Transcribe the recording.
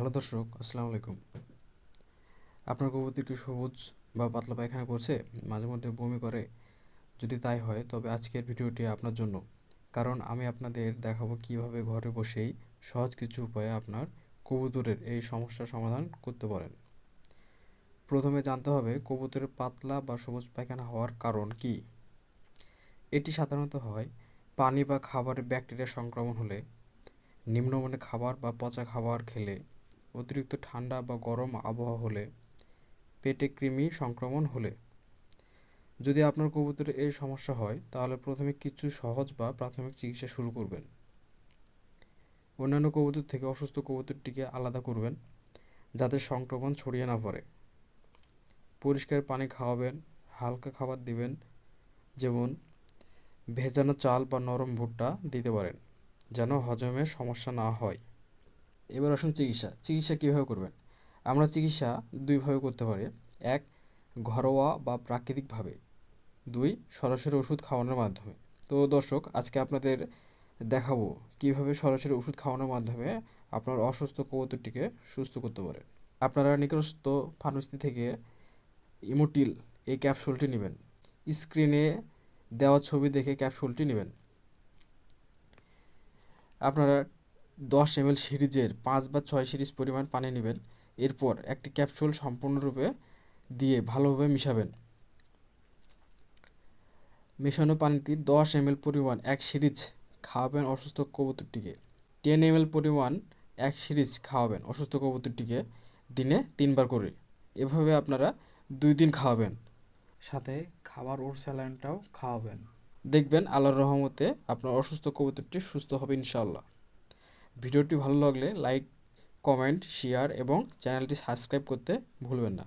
Hello দর্শক, আসসালামু আলাইকুম। আপনার কবুতর কি সবুজ বা পাতলা পায়খানা করছে, মাঝে মধ্যে বমি করে? যদি তাই হয় তবে আজকের ভিডিওটি আপনার জন্য। কারণ আমি আপনাদের দেখাবো কিভাবে ঘরে বসেই সহজ কিছু উপায়ে আপনার কবুতরের এই সমস্যার সমাধান করতে পারেন। প্রথমে জানতে হবে কবুতরের পাতলা বা সবুজ পায়খানা হওয়ার কারণ কি। এটি সাধারণত হয় পানি বা খাবারে ব্যাকটেরিয়া সংক্রমণ হলে, নিম্নমানের খাবার বা পচা খাবার খেলে, অতিরিক্ত ঠান্ডা বা গরম আবহাওয়া হলে, পেটে কৃমি সংক্রমণ হলে। যদি আপনার কবুতরের এই সমস্যা হয় তাহলে প্রথমে কিছু সহজ বা প্রাথমিক চিকিৎসা শুরু করবেন। অন্যান্য কবুতর থেকে অসুস্থ কবুতরটিকে আলাদা করবেন যাতে সংক্রমণ ছড়িয়ে না পড়ে। পরিষ্কার পানি খাওয়াবেন, হালকা খাবার দিবেন, যেমন ভেজানো চাল বা নরম ভুট্টা দিতে পারেন যেন হজমের সমস্যা না হয়। এবার আসুন চিকিৎসা কীভাবে করবেন। আমরা চিকিৎসা দুইভাবে করতে পারি। এক, ঘরোয়া বা প্রাকৃতিকভাবে। দুই, সরাসরি ওষুধ খাওয়ানোর মাধ্যমে। তো দর্শক, আজকে আপনাদের দেখাবো কিভাবে সরাসরি ওষুধ খাওয়ানোর মাধ্যমে আপনার অসুস্থ কবুতরটিকে সুস্থ করতে পারেন। আপনারা নিকটস্থ ফার্মেসি থেকে ইমোটিল এই ক্যাপসুলটি নেবেন। স্ক্রিনে দেওয়া ছবি দেখে ক্যাপসুলটি নেবেন। আপনারা 10 ml সিরিজের 5 বা 6 সিরিজ পরিমাণ পানি নেবেন। এরপর একটি ক্যাপসুল সম্পূর্ণরূপে দিয়ে ভালোভাবে মিশাবেন। মেশানো পানিটি 10 ml পরিমাণ এক সিরিজ খাওয়াবেন অসুস্থ কবুতরটিকে। 10 ml পরিমাণ এক সিরিজ খাওয়াবেন অসুস্থ কবুতরটিকে দিনে 3 বার করে। এভাবে আপনারা 2 দিন খাওয়াবেন, সাথে খাবার ওর স্যালাইনটাও খাওয়াবেন। দেখবেন আল্লাহর রহমতে আপনার অসুস্থ কবুতরটি সুস্থ হবে ইনশাআল্লাহ। ভিডিওটি ভালো লাগলে লাইক, কমেন্ট, শেয়ার এবং চ্যানেলটি সাবস্ক্রাইব করতে ভুলবেন না।